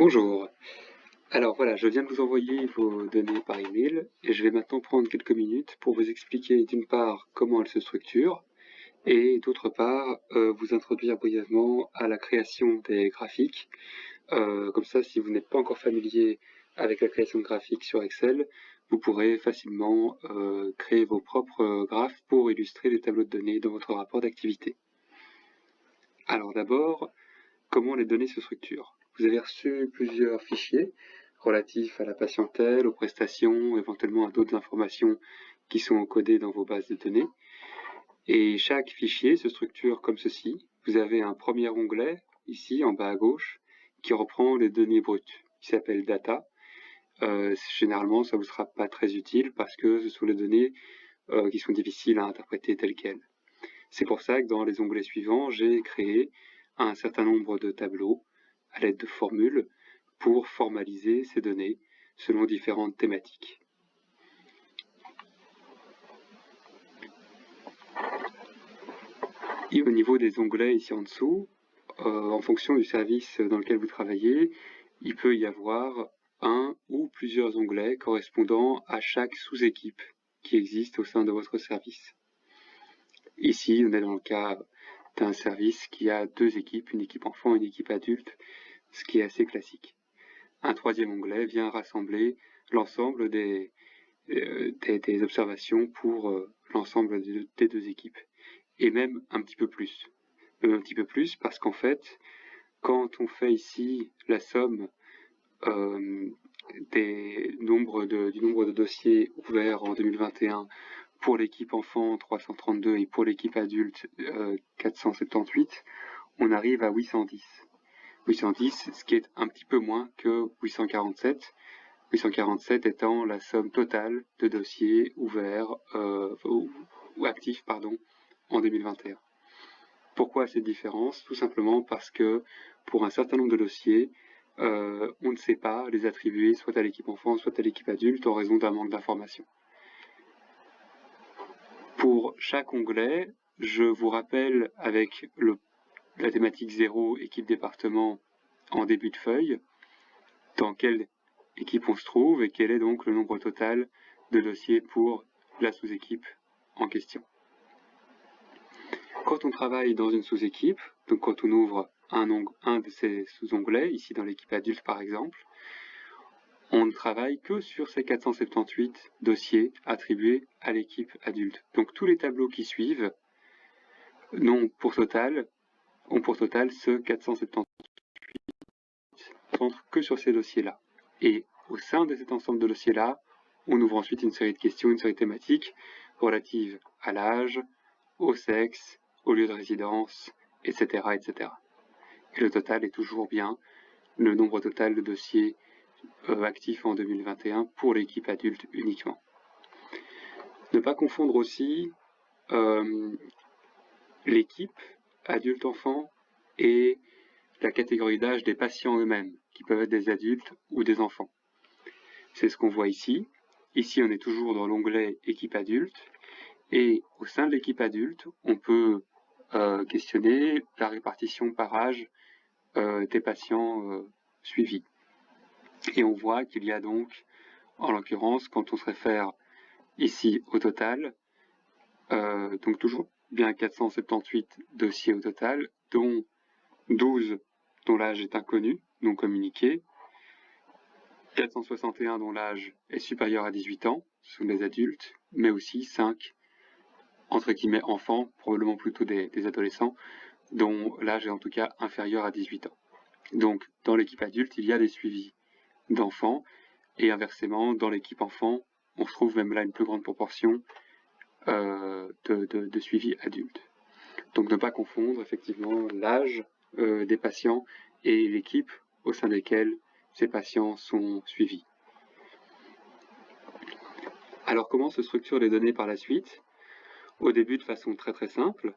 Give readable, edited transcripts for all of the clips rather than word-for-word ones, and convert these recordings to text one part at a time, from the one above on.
Bonjour. Alors voilà, je viens de vous envoyer vos données par email et je vais maintenant prendre quelques minutes pour vous expliquer d'une part comment elles se structurent et d'autre part vous introduire brièvement à la création des graphiques. Comme ça, si vous n'êtes pas encore familier avec la création de graphiques sur Excel, vous pourrez facilement créer vos propres graphes pour illustrer les tableaux de données dans votre rapport d'activité. Alors d'abord, comment les données se structurent. Vous avez reçu plusieurs fichiers relatifs à la patientèle, aux prestations, éventuellement à d'autres informations qui sont encodées dans vos bases de données. Et chaque fichier se structure comme ceci. Vous avez un premier onglet, ici en bas à gauche, qui reprend les données brutes, qui s'appelle Data. Généralement, ça ne vous sera pas très utile parce que ce sont les données qui sont difficiles à interpréter telles quelles. C'est pour ça que dans les onglets suivants, j'ai créé un certain nombre de tableaux à l'aide de formules pour formaliser ces données selon différentes thématiques. Et au niveau des onglets ici en dessous, en fonction du service dans lequel vous travaillez, il peut y avoir un ou plusieurs onglets correspondant à chaque sous-équipe qui existe au sein de votre service. Ici, on est dans le cas d'un service qui a deux équipes, une équipe enfant et une équipe adulte, ce qui est assez classique. Un troisième onglet vient rassembler l'ensemble des observations pour l'ensemble des deux équipes. Et même un petit peu plus. Même un petit peu plus parce qu'en fait, quand on fait ici la somme du nombre de dossiers ouverts en 2021 pour l'équipe enfant 332 et pour l'équipe adulte 478, on arrive à 810. 810, ce qui est un petit peu moins que 847. 847 étant la somme totale de dossiers ouverts ou actifs en 2021. Pourquoi cette différence? Tout simplement parce que pour un certain nombre de dossiers, on ne sait pas les attribuer soit à l'équipe enfant, soit à l'équipe adulte en raison d'un manque d'information. Pour chaque onglet, je vous rappelle avec la thématique 0, équipe département, en début de feuille, dans quelle équipe on se trouve et quel est donc le nombre total de dossiers pour la sous-équipe en question. Quand on travaille dans une sous-équipe, donc quand on ouvre un de ces sous-onglets, ici dans l'équipe adulte par exemple, on ne travaille que sur ces 478 dossiers attribués à l'équipe adulte. Donc tous les tableaux qui suivent ont pour total ce 478 centre que sur ces dossiers-là. Et au sein de cet ensemble de dossiers-là, on ouvre ensuite une série de questions, une série de thématiques relatives à l'âge, au sexe, au lieu de résidence, etc., etc. Et le total est toujours bien le nombre total de dossiers actifs en 2021 pour l'équipe adulte uniquement. Ne pas confondre aussi l'équipe adulte-enfant et la catégorie d'âge des patients eux-mêmes, qui peuvent être des adultes ou des enfants. C'est ce qu'on voit ici. Ici, on est toujours dans l'onglet équipe adulte. Et au sein de l'équipe adulte, on peut questionner la répartition par âge des patients suivis. Et on voit qu'il y a donc, en l'occurrence, quand on se réfère ici au total, donc toujours bien 478 dossiers au total, dont 12 dont l'âge est inconnu, non communiqué, 461 dont l'âge est supérieur à 18 ans, ce sont des adultes, mais aussi 5 entre guillemets enfants, probablement plutôt des adolescents, dont l'âge est en tout cas inférieur à 18 ans. Donc dans l'équipe adulte, il y a des suivis d'enfants, et inversement, dans l'équipe enfant, on trouve même là une plus grande proportion de suivis adultes. Donc ne pas confondre effectivement l'âge des patients et l'équipe au sein desquelles ces patients sont suivis. Alors comment se structurent les données par la suite? Au début de façon très très simple,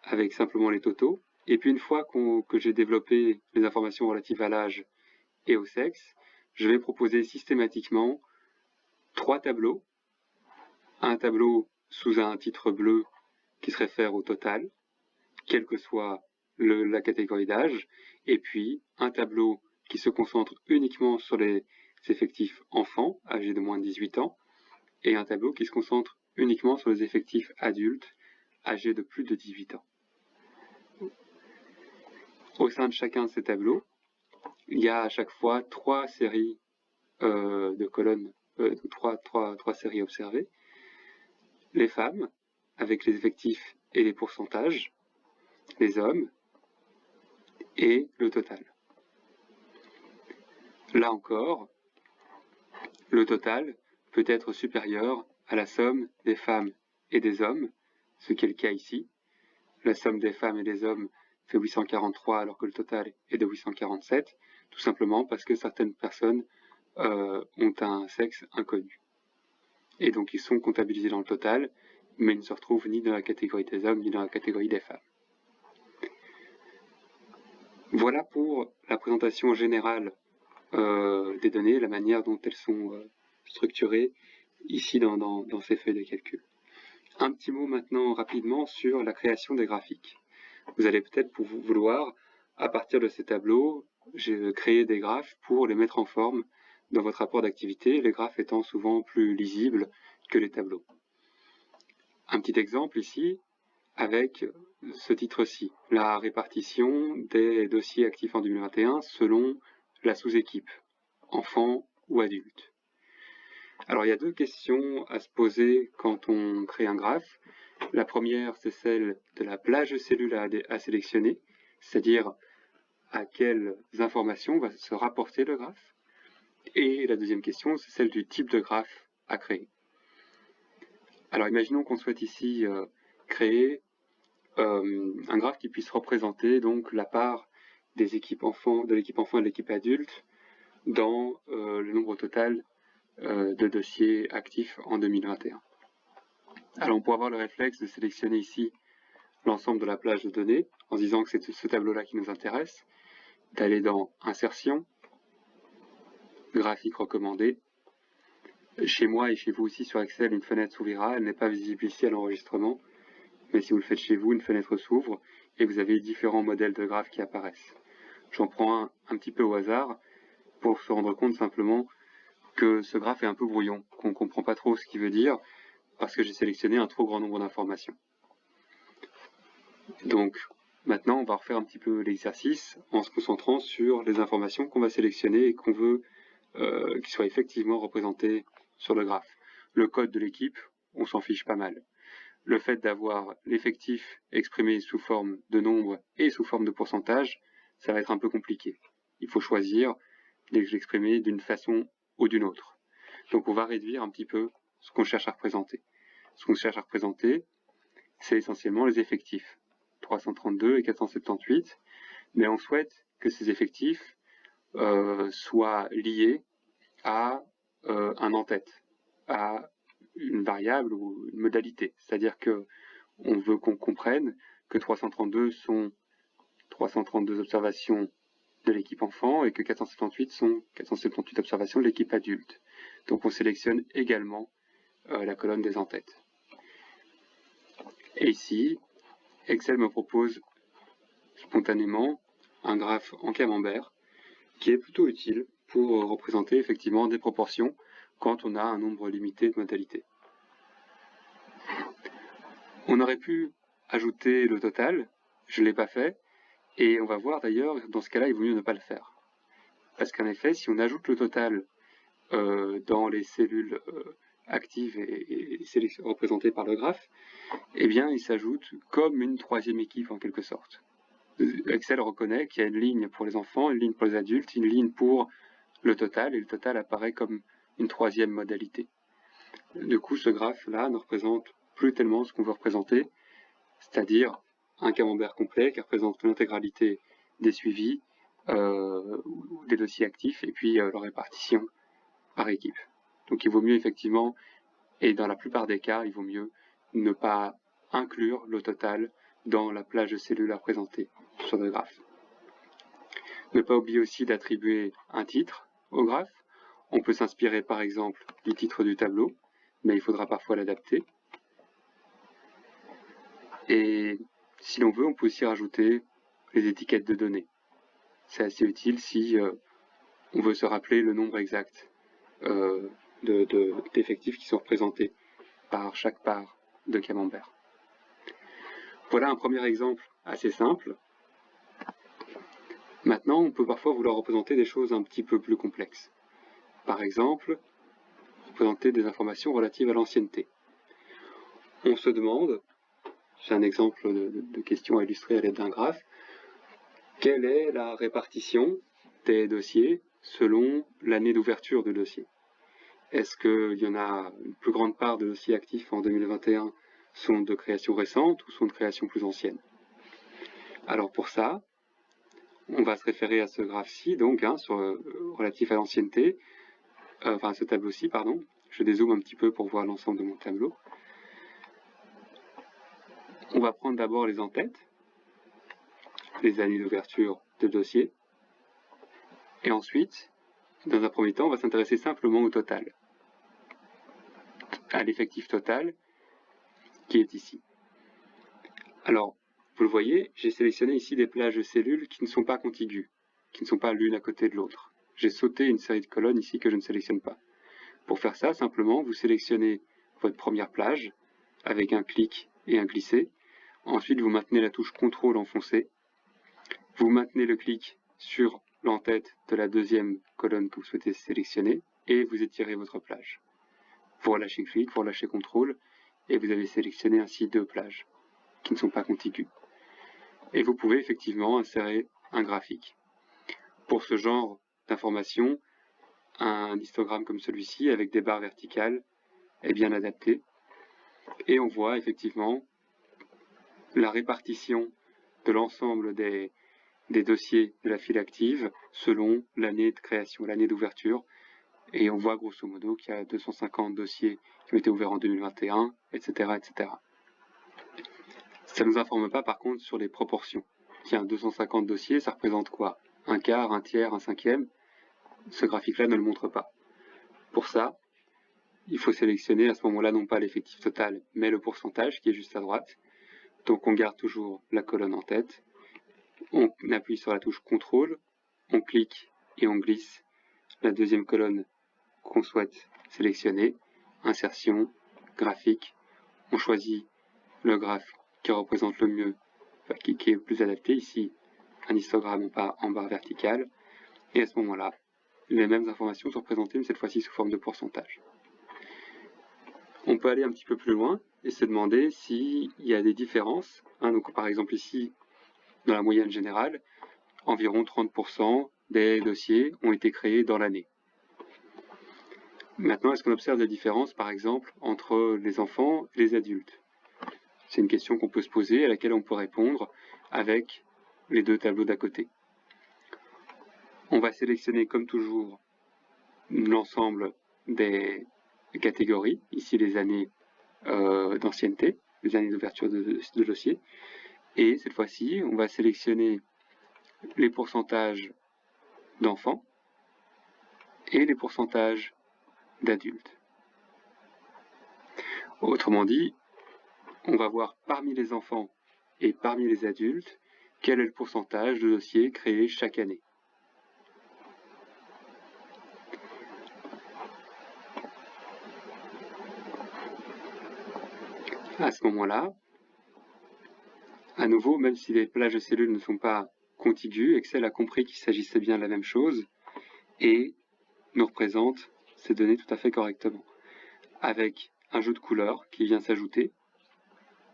avec simplement les totaux, et puis une fois que j'ai développé les informations relatives à l'âge et au sexe, je vais proposer systématiquement 3 tableaux. Un tableau sous un titre bleu qui se réfère au total, quelle que soit la catégorie d'âge, et puis un tableau qui se concentre uniquement sur les effectifs enfants âgés de moins de 18 ans, et un tableau qui se concentre uniquement sur les effectifs adultes âgés de plus de 18 ans. Au sein de chacun de ces tableaux, il y a à chaque fois trois séries de colonnes, trois séries observées. Les femmes, avec les effectifs et les pourcentages, les hommes, et le total. Là encore, le total peut être supérieur à la somme des femmes et des hommes, ce qui est le cas ici. La somme des femmes et des hommes fait 843 alors que le total est de 847, tout simplement parce que certaines personnes ont un sexe inconnu. Et donc ils sont comptabilisés dans le total, mais ils ne se retrouvent ni dans la catégorie des hommes ni dans la catégorie des femmes. Voilà pour la présentation générale des données, la manière dont elles sont structurées ici dans ces feuilles de calcul. Un petit mot maintenant rapidement sur la création des graphiques. Vous allez peut-être vouloir, à partir de ces tableaux, créer des graphes pour les mettre en forme dans votre rapport d'activité, les graphes étant souvent plus lisibles que les tableaux. Un petit exemple ici, avec ce titre-ci, la répartition des dossiers actifs en 2021 selon la sous-équipe, enfants ou adultes. Alors il y a deux questions à se poser quand on crée un graphe. La première, c'est celle de la plage de cellules à sélectionner, c'est-à-dire à quelles informations va se rapporter le graphe. Et la deuxième question, c'est celle du type de graphe à créer. Alors imaginons qu'on souhaite ici créer un graphe qui puisse représenter donc la part des équipes enfants, de l'équipe enfant et de l'équipe adulte dans le nombre total de dossiers actifs en 2021. Alors on pourrait avoir le réflexe de sélectionner ici l'ensemble de la plage de données en se disant que c'est ce tableau-là qui nous intéresse, d'aller dans Insertion, Graphique recommandé. Chez moi et chez vous aussi sur Excel, une fenêtre s'ouvrira, elle n'est pas visible ici à l'enregistrement, mais si vous le faites chez vous, une fenêtre s'ouvre et vous avez différents modèles de graphes qui apparaissent. J'en prends un petit peu au hasard pour se rendre compte simplement que ce graphe est un peu brouillon, qu'on ne comprend pas trop ce qu'il veut dire, parce que j'ai sélectionné un trop grand nombre d'informations. Donc maintenant, on va refaire un petit peu l'exercice en se concentrant sur les informations qu'on va sélectionner et qu'on veut qui soient effectivement représentées sur le graphe. Le code de l'équipe, on s'en fiche pas mal. Le fait d'avoir l'effectif exprimé sous forme de nombre et sous forme de pourcentage, ça va être un peu compliqué. Il faut choisir de l'exprimer d'une façon ou d'une autre. Donc on va réduire un petit peu ce qu'on cherche à représenter. Ce qu'on cherche à représenter, c'est essentiellement les effectifs, 332 et 478, mais on souhaite que ces effectifs soient liés à un en-tête, à une variable ou une modalité. C'est-à-dire que on veut qu'on comprenne que 332 sont 332 observations de l'équipe enfant et que 478 sont 478 observations de l'équipe adulte. Donc on sélectionne également la colonne des en-têtes. Et ici, Excel me propose spontanément un graphe en camembert qui est plutôt utile pour représenter effectivement des proportions quand on a un nombre limité de modalités. On aurait pu ajouter le total, je ne l'ai pas fait, et on va voir d'ailleurs, dans ce cas-là, il vaut mieux ne pas le faire. Parce qu'en effet, si on ajoute le total dans les cellules actives et représentées par le graphe, eh bien, il s'ajoute comme une troisième équipe en quelque sorte. Excel reconnaît qu'il y a une ligne pour les enfants, une ligne pour les adultes, une ligne pour le total, et le total apparaît comme une troisième modalité. Du coup, ce graphe-là ne représente plus tellement ce qu'on veut représenter, c'est-à-dire un camembert complet qui représente l'intégralité des suivis, des dossiers actifs, et puis leur répartition par équipe. Donc il vaut mieux effectivement, et dans la plupart des cas, il vaut mieux ne pas inclure le total dans la plage de cellules à présenter sur le graphe. Ne pas oublier aussi d'attribuer un titre au graphe. On peut s'inspirer par exemple du titre du tableau, mais il faudra parfois l'adapter. Et si l'on veut, on peut aussi rajouter les étiquettes de données. C'est assez utile si on veut se rappeler le nombre exact d'effectifs qui sont représentés par chaque part de camembert. Voilà un premier exemple assez simple. Maintenant, on peut parfois vouloir représenter des choses un petit peu plus complexes. Par exemple, représenter des informations relatives à l'ancienneté. On se demande, c'est un exemple de question à illustrer à l'aide d'un graphe, quelle est la répartition des dossiers selon l'année d'ouverture du dossier? Est-ce qu'il y en a une plus grande part de dossiers actifs en 2021 sont de création récente ou sont de création plus ancienne? Alors pour ça, on va se référer à ce graphe-ci, donc, relatif à l'ancienneté, à ce tableau-ci, pardon. Je dézoome un petit peu pour voir l'ensemble de mon tableau. On va prendre d'abord les en-têtes, les années d'ouverture de dossier, et ensuite, dans un premier temps, on va s'intéresser simplement au total, à l'effectif total qui est ici. Alors, vous le voyez, j'ai sélectionné ici des plages de cellules qui ne sont pas contiguës, qui ne sont pas l'une à côté de l'autre. J'ai sauté une série de colonnes ici que je ne sélectionne pas. Pour faire ça, simplement, vous sélectionnez votre première plage avec un clic et un glisser. Ensuite, vous maintenez la touche CTRL enfoncée. Vous maintenez le clic sur l'en-tête de la deuxième colonne que vous souhaitez sélectionner et vous étirez votre plage. Vous relâchez clic, vous relâchez CTRL et vous avez sélectionné ainsi deux plages qui ne sont pas contiguës. Et vous pouvez effectivement insérer un graphique. Pour ce genre d'information, un histogramme comme celui-ci avec des barres verticales est bien adapté. Et on voit effectivement la répartition de l'ensemble des dossiers de la file active selon l'année de création, l'année d'ouverture. Et on voit grosso modo qu'il y a 250 dossiers qui ont été ouverts en 2021, etc., etc. Ça ne nous informe pas par contre sur les proportions. Tiens, 250 dossiers, ça représente quoi? Un quart, un tiers, un cinquième? Ce graphique-là ne le montre pas. Pour ça, il faut sélectionner à ce moment-là non pas l'effectif total, mais le pourcentage qui est juste à droite. Donc on garde toujours la colonne en tête. On appuie sur la touche CTRL, on clique et on glisse la deuxième colonne qu'on souhaite sélectionner. Insertion, graphique. On choisit le graphe qui représente le mieux, qui est le plus adapté, ici un histogramme en barre verticale, et à ce moment-là, les mêmes informations sont représentées, mais cette fois-ci sous forme de pourcentage. On peut aller un petit peu plus loin et se demander s'il y a des différences. Donc par exemple ici, dans la moyenne générale, environ 30% des dossiers ont été créés dans l'année. Maintenant, est-ce qu'on observe des différences, par exemple, entre les enfants et les adultes? C'est une question qu'on peut se poser, à laquelle on peut répondre avec les deux tableaux d'à côté. On va sélectionner, comme toujours, l'ensemble des catégories, ici les années d'ancienneté, les années d'ouverture de dossier, et cette fois-ci, on va sélectionner les pourcentages d'enfants et les pourcentages d'adultes. Autrement dit, on va voir parmi les enfants et parmi les adultes quel est le pourcentage de dossiers créés chaque année. À ce moment-là, à nouveau, même si les plages de cellules ne sont pas contiguës, Excel a compris qu'il s'agissait bien de la même chose et nous représente ces données tout à fait correctement, avec un jeu de couleurs qui vient s'ajouter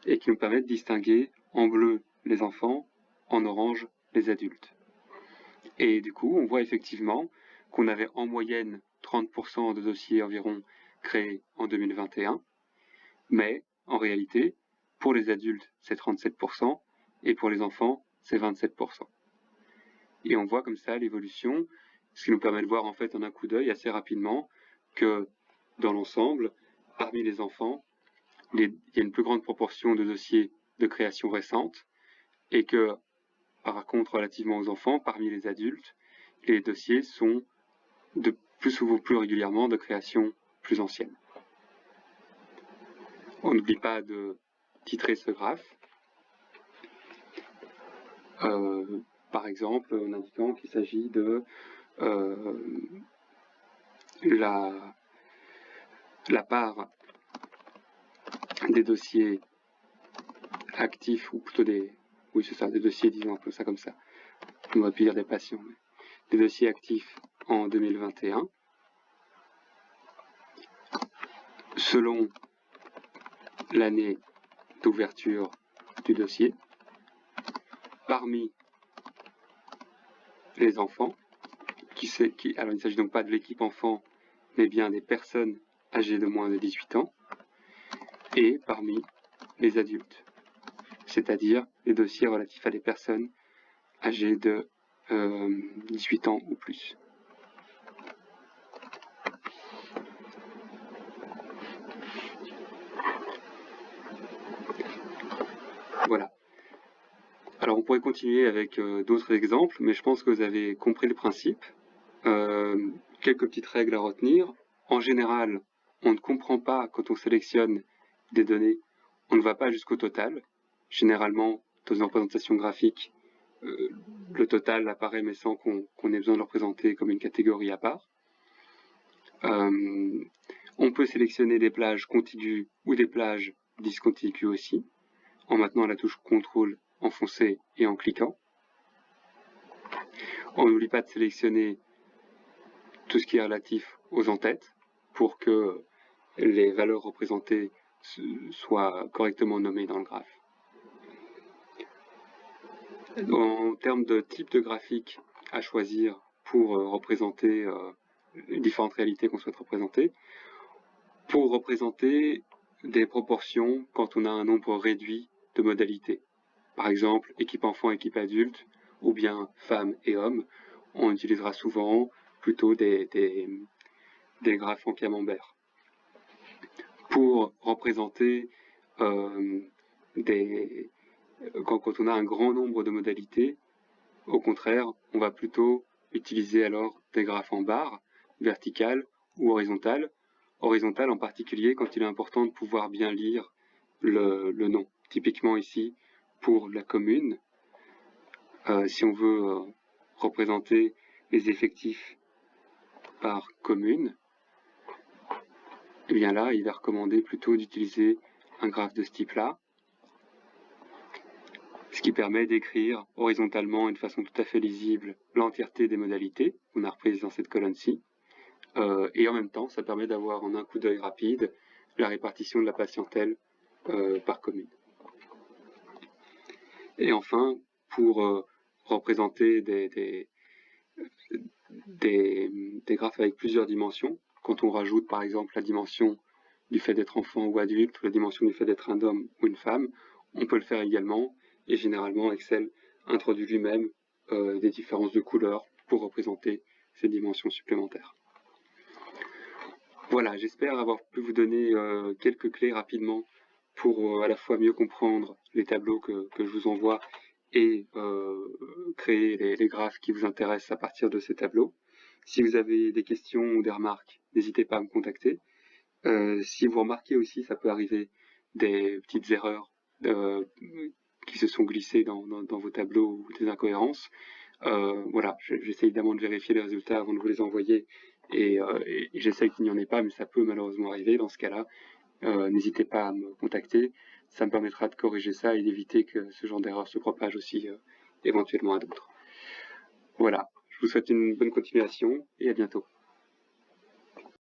et qui nous permet de distinguer en bleu les enfants, en orange les adultes. Et du coup, on voit effectivement qu'on avait en moyenne 30% de dossiers environ créés en 2021, mais en réalité, pour les adultes, c'est 37%, et pour les enfants, c'est 27%. Et on voit comme ça l'évolution, ce qui nous permet de voir en fait en un coup d'œil assez rapidement que dans l'ensemble, parmi les enfants, il y a une plus grande proportion de dossiers de création récente, et que, par contre, relativement aux enfants, parmi les adultes, les dossiers sont de plus régulièrement de création plus ancienne. On n'oublie pas de titrer ce graphe, par exemple en indiquant qu'il s'agit de la part des dossiers actifs, ou plutôt des dossiers, disons un peu ça comme ça, on aurait pu dire des patients, mais des dossiers actifs en 2021, selon l'année d'ouverture du dossier, parmi les enfants, alors il ne s'agit donc pas de l'équipe enfant, mais bien des personnes âgées de moins de 18 ans, et parmi les adultes, c'est-à-dire les dossiers relatifs à des personnes âgées de 18 ans ou plus. Voilà. Alors on pourrait continuer avec d'autres exemples, mais je pense que vous avez compris le principe. Quelques petites règles à retenir. En général, on ne comprend pas quand on sélectionne des données, on ne va pas jusqu'au total. Généralement, dans une représentation graphique, le total apparaît mais sans qu'on ait besoin de le représenter comme une catégorie à part. On peut sélectionner des plages contiguës ou des plages discontiguës aussi, en maintenant la touche CTRL enfoncée et en cliquant. On n'oublie pas de sélectionner tout ce qui est relatif aux en-têtes pour que les valeurs représentées soient correctement nommées dans le graphe. En termes de type de graphique à choisir pour représenter différentes réalités qu'on souhaite représenter, pour représenter des proportions quand on a un nombre réduit de modalités. Par exemple, équipe enfant, équipe adulte, ou bien femmes et hommes, on utilisera souvent plutôt des graphes en camembert. Pour représenter quand on a un grand nombre de modalités, au contraire, on va plutôt utiliser alors des graphes en barres, verticales ou horizontales. Horizontales en particulier quand il est important de pouvoir bien lire le nom. Typiquement ici, pour la commune, si on veut représenter les effectifs par commune, et bien là, il est recommandé plutôt d'utiliser un graphe de ce type-là, ce qui permet d'écrire horizontalement et de façon tout à fait lisible l'entièreté des modalités qu'on a reprises dans cette colonne-ci. Et en même temps, ça permet d'avoir en un coup d'œil rapide la répartition de la patientèle par commune. Et enfin, pour représenter des graphes avec plusieurs dimensions, quand on rajoute par exemple la dimension du fait d'être enfant ou adulte, ou la dimension du fait d'être un homme ou une femme, on peut le faire également, et généralement Excel introduit lui-même des différences de couleurs pour représenter ces dimensions supplémentaires. Voilà, j'espère avoir pu vous donner quelques clés rapidement pour à la fois mieux comprendre les tableaux que je vous envoie et créer les graphes qui vous intéressent à partir de ces tableaux. Si vous avez des questions ou des remarques, n'hésitez pas à me contacter. Si vous remarquez aussi, ça peut arriver, des petites erreurs qui se sont glissées dans vos tableaux ou des incohérences. Voilà, j'essaye évidemment de vérifier les résultats avant de vous les envoyer et j'essaye qu'il n'y en ait pas, mais ça peut malheureusement arriver. Dans ce cas-là, n'hésitez pas à me contacter. Ça me permettra de corriger ça et d'éviter que ce genre d'erreur se propage aussi éventuellement à d'autres. Voilà, je vous souhaite une bonne continuation et à bientôt.